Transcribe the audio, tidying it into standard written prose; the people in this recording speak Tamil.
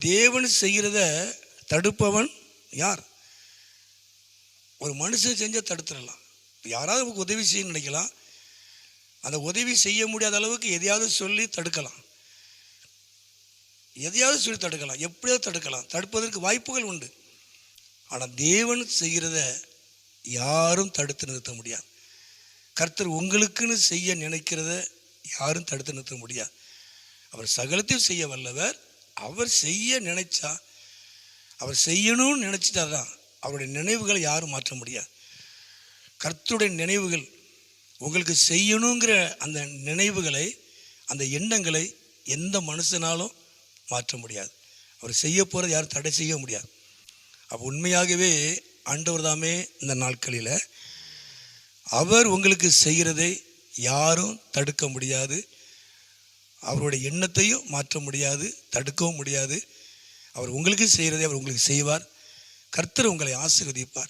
தேவன் செய்கிறத தடுப்பவன் யார்? ஒரு மனுஷன் செஞ்ச தடுத்துடலாம். யாராவது நமக்கு உதவி செய்ய நினைக்கலாம், அந்த உதவி செய்ய முடியாத அளவுக்கு எதையாவது சொல்லி தடுக்கலாம், எப்படியாவது தடுக்கலாம். தடுப்பதற்கு வாய்ப்புகள் உண்டு. ஆனால் தேவன் செய்கிறத யாரும் தடுத்து நிறுத்த முடியாது. கர்த்தர் உங்களுக்குன்னு செய்ய நினைக்கிறத யாரும் தடுத்து நிறுத்த முடியாது. அவர் சகலத்தையும் செய்ய வல்லவர். அவர் செய்ய நினைச்சா, அவர் செய்யணும்னு நினைச்சிட்டாதான் அவருடைய நினைவுகளை யாரும் மாற்ற முடியாது. கர்த்தருடைய நினைவுகள் உங்களுக்கு செய்யணுங்கிற அந்த நினைவுகளை, அந்த எண்ணங்களை எந்த மனுஷனாலும் மாற்ற முடியாது. அவர் செய்ய போகிறது யாரும் தடை செய்ய முடியாது. அப்போ உண்மையாகவே ஆண்டவர் தாமே இந்த நாட்களில் அவர் உங்களுக்கு செய்கிறதை யாரும் தடுக்க முடியாது. அவருடைய எண்ணத்தையும் மாற்ற முடியாது, தடுக்கவும் முடியாது. அவர் உங்களுக்கு செய்கிறதை அவர் உங்களுக்கு செய்வார். கர்த்தர் உங்களை ஆசீர்வதிப்பார்.